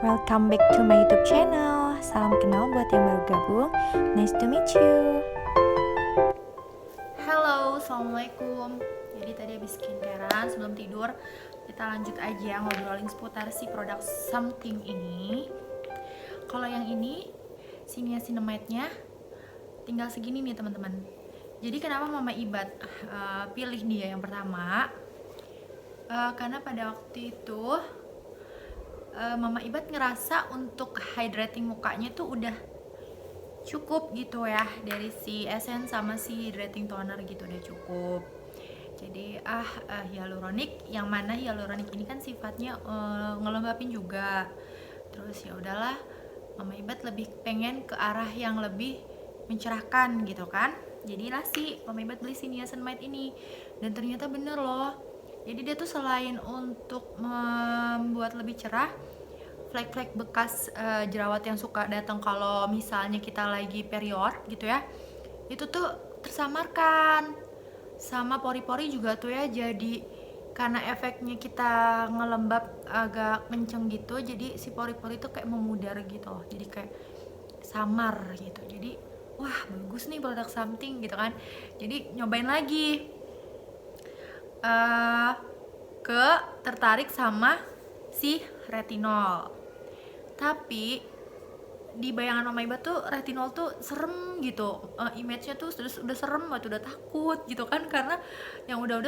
Welcome back to my YouTube channel. Salam kenal buat yang baru gabung. Nice to meet you. Halo, assalamualaikum. Jadi tadi habis skincarean sebelum tidur, kita lanjut aja ngobrolin seputar si produk something ini. Kalau yang ini, si niacinamide-nya tinggal segini nih teman-teman. Jadi kenapa Mama Ibad pilih dia yang pertama? Karena pada waktu itu Mama Ibad ngerasa untuk hydrating mukanya tuh udah cukup gitu ya, dari si essence sama si hydrating toner gitu udah cukup. Jadi hyaluronic, yang mana hyaluronic ini kan sifatnya ngelembapin juga. Terus ya udahlah, Mama Ibad lebih pengen ke arah yang lebih mencerahkan gitu kan. Jadilah si Mama Ibad beli si niacinamide ini, dan ternyata bener loh. Jadi dia tuh selain untuk membuat lebih cerah, flek-flek bekas jerawat yang suka datang kalau misalnya kita lagi period gitu ya, itu tuh tersamarkan. Sama pori-pori juga tuh ya, jadi karena efeknya kita ngelembab agak kenceng gitu, jadi si pori-pori tuh kayak memudar gitu, jadi kayak samar gitu. Jadi wah bagus nih produk something gitu kan. Jadi nyobain lagi, tertarik sama si retinol. Tapi di bayangan Mama Iba tuh retinol tuh serem gitu, image-nya tuh udah serem banget, udah takut gitu kan, karena yang udah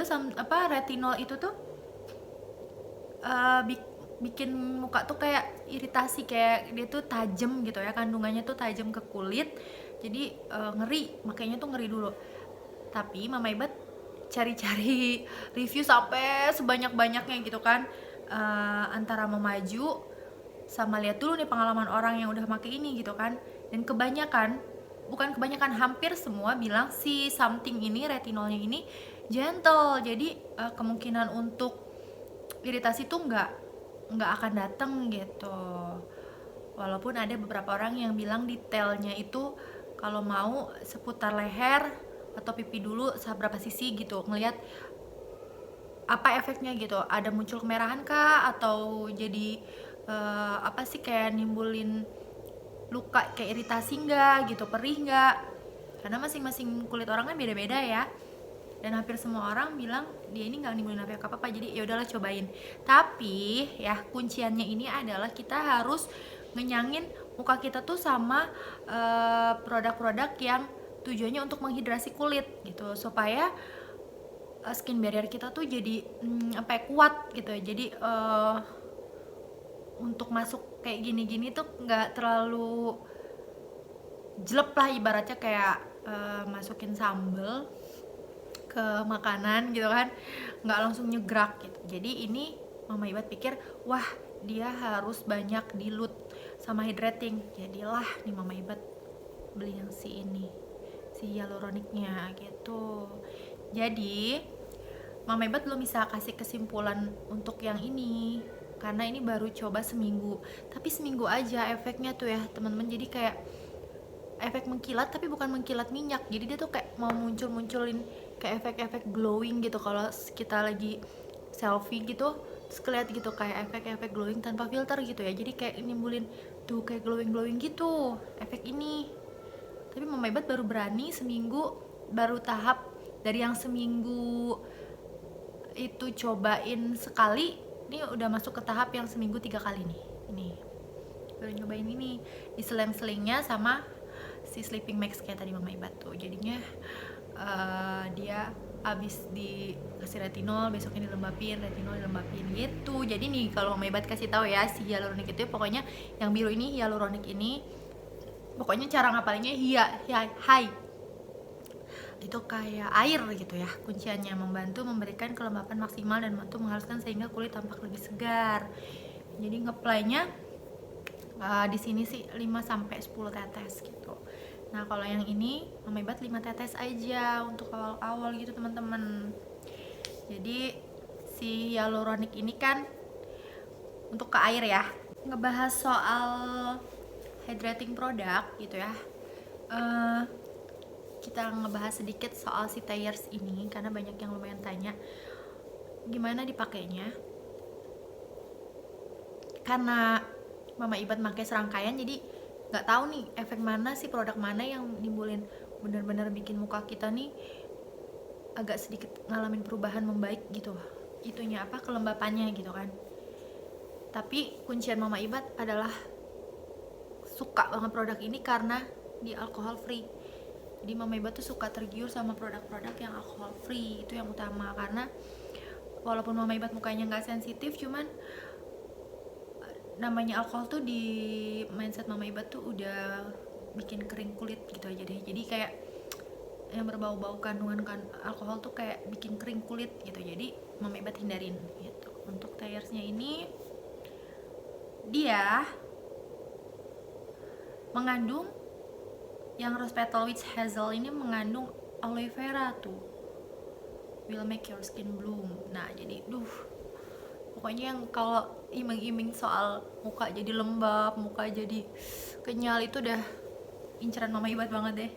retinol itu tuh bikin muka tuh kayak iritasi, kayak dia tuh tajam gitu ya, kandungannya tuh tajam ke kulit. Jadi ngeri, makanya tuh ngeri dulu. Tapi Mama Iba cari-cari review sampai sebanyak-banyaknya gitu kan, antara mau maju sama lihat dulu nih pengalaman orang yang udah pakai ini gitu kan. Dan hampir semua bilang si something ini, retinolnya ini gentle, jadi kemungkinan untuk iritasi tuh nggak akan datang gitu. Walaupun ada beberapa orang yang bilang detailnya itu kalau mau seputar leher atau pipi dulu seberapa sisi gitu, ngelihat apa efeknya gitu, ada muncul kemerahan kah, atau jadi kayak nimbulin luka kayak iritasi nggak gitu, perih nggak, karena masing-masing kulit orang kan beda-beda ya. Dan hampir semua orang bilang dia ini nggak nimbulin apa-apa, jadi ya udahlah cobain. Tapi ya kunciannya ini adalah kita harus ngenyangin muka kita tuh sama produk-produk yang tujuannya untuk menghidrasi kulit gitu, supaya skin barrier kita tuh jadi kuat gitu. Jadi untuk masuk kayak gini-gini tuh nggak terlalu jelek lah, ibaratnya kayak masukin sambal ke makanan gitu kan, nggak langsung nyegrak gitu. Jadi ini Mama Ibad pikir, wah dia harus banyak dilute sama hydrating. Jadilah nih Mama Ibad beli yang si ini, si hyaluronicnya gitu. Jadi Mama Ibad belum bisa kasih kesimpulan untuk yang ini, karena ini baru coba seminggu. Tapi seminggu aja efeknya tuh ya teman-teman, jadi kayak efek mengkilat, tapi bukan mengkilat minyak. Jadi dia tuh kayak mau munculin kayak efek-efek glowing gitu kalau kita lagi selfie gitu, terus kelihatan gitu kayak efek-efek glowing tanpa filter gitu ya. Jadi kayak nimbulin tuh kayak glowing gitu efek ini. Tapi Mama Ibad baru berani seminggu, baru tahap dari yang seminggu itu cobain sekali, ini udah masuk ke tahap yang seminggu 3 kali nih. Ini baru nyobain ini di seling-selingnya sama si sleeping max kayak tadi Mama Ibad tuh. Jadinya dia abis dikasih retinol, besoknya dilembapin, retinol dilembapin gitu. Jadi nih kalau Mama Ibad kasih tahu ya, si hyaluronic itu pokoknya yang biru ini, hyaluronic ini pokoknya cara ngapalinnya high itu kayak air gitu ya. Kunciannya membantu memberikan kelembapan maksimal dan membantu menghaluskan sehingga kulit tampak lebih segar. Jadi ngeplaynya di sini sih 5-10 tetes gitu. Nah kalau yang ini Mama Ibad 5 tetes aja untuk awal-awal gitu teman-teman. Jadi si hyaluronic ini kan untuk ke air ya. Ngebahas soal hydrating product gitu ya, kita ngebahas sedikit soal si Thayers ini, karena banyak yang lumayan tanya gimana dipakainya. Karena Mama Ibat pakai serangkaian, jadi nggak tahu nih efek mana sih, produk mana yang nimbulin bener-bener bikin muka kita nih agak sedikit ngalamin perubahan membaik gitu, itunya apa, kelembapannya gitu kan. Tapi kuncian Mama Ibat adalah suka banget produk ini karena di alkohol free. Jadi Mama Ibat tuh suka tergiur sama produk-produk yang alkohol free, itu yang utama. Karena walaupun Mama Ibat mukanya nggak sensitif, cuman namanya alkohol tuh di mindset Mama Ibat tuh udah bikin kering kulit gitu aja deh. Jadi kayak yang berbau-bau kandungan alkohol tuh kayak bikin kering kulit gitu. Jadi Mama Ibat hindarin gitu. Untuk tearsnya ini dia mengandung yang rose petal witch hazel ini mengandung aloe vera tuh, will make your skin bloom. Nah jadi pokoknya yang kalau iming-iming soal muka jadi lembab, muka jadi kenyal, itu udah inceran Mama Ibat banget deh.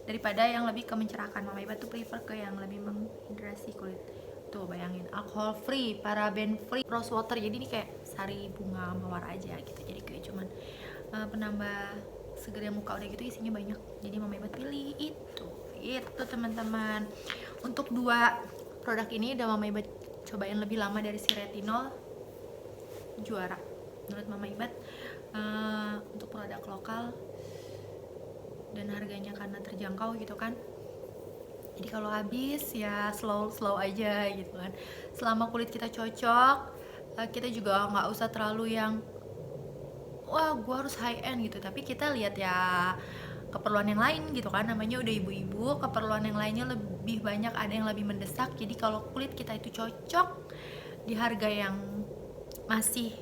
Daripada yang lebih ke mencerahkan, Mama Ibat tuh prefer ke yang lebih menghidrasi kulit. Tuh bayangin, alcohol free, paraben free, rose water. Jadi ini kayak sari bunga mawar aja gitu. Jadi kayak cuman penambah segernya muka, udah gitu isinya banyak. Jadi Mama Ibat pilih itu teman-teman. Untuk 2 produk ini udah Mama Ibat cobain lebih lama dari si retinol, juara menurut Mama Ibat. Untuk produk lokal dan harganya karena terjangkau gitu kan, jadi kalau habis ya slow aja gitu kan. Selama kulit kita cocok, kita juga nggak usah terlalu yang wah gue harus high end gitu, tapi kita lihat ya keperluan yang lain gitu kan. Namanya udah ibu-ibu, keperluan yang lainnya lebih banyak, ada yang lebih mendesak. Jadi kalau kulit kita itu cocok di harga yang masih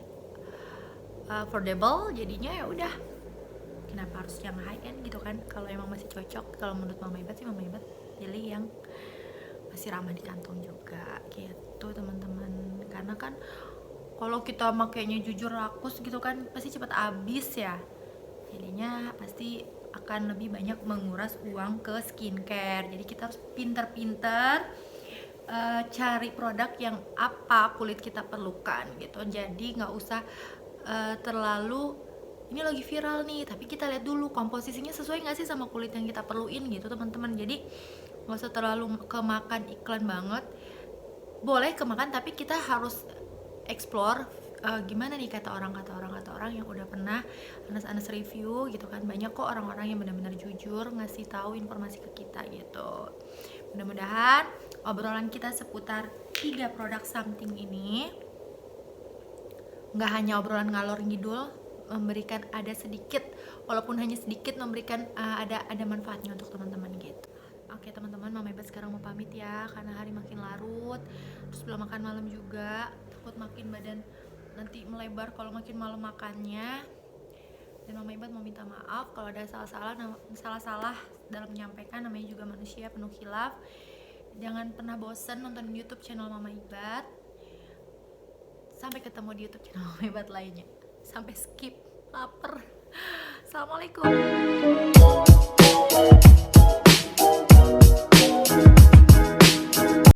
affordable, jadinya ya udah, kenapa harus yang high end gitu kan. Kalau emang masih cocok, kalau menurut Mama Ibat sih, Mama Ibat pilih yang masih ramah di kantong juga gitu teman-teman. Karena kan kalau kita makainya jujur rakus gitu kan pasti cepet habis ya, jadinya pasti akan lebih banyak menguras uang ke skincare. Jadi kita harus pinter-pinter cari produk yang apa kulit kita perlukan gitu. Jadi nggak usah terlalu ini lagi viral nih, tapi kita lihat dulu komposisinya sesuai nggak sih sama kulit yang kita perluin gitu teman-teman. Jadi nggak usah terlalu kemakan iklan banget. Boleh kemakan, tapi kita harus explore gimana nih kata orang yang udah pernah anas review gitu kan. Banyak kok orang-orang yang benar-benar jujur ngasih tahu informasi ke kita gitu. Mudah-mudahan obrolan kita seputar 3 produk something ini nggak hanya obrolan ngalor ngidul, memberikan ada sedikit, walaupun hanya sedikit, memberikan ada manfaatnya untuk teman-teman gitu. Oke teman-teman, Mama Ibat sekarang mau pamit ya, karena hari makin larut, terus belum makan malam juga, takut makin badan nanti melebar kalau makin malam makannya. Dan Mama Ibat mau minta maaf kalau ada salah-salah dalam menyampaikan, namanya juga manusia penuh khilaf. Jangan pernah bosan nonton YouTube channel Mama Ibat. Sampai ketemu di YouTube channel Mama Ibat lainnya. Sampai skip, lapar. Assalamualaikum.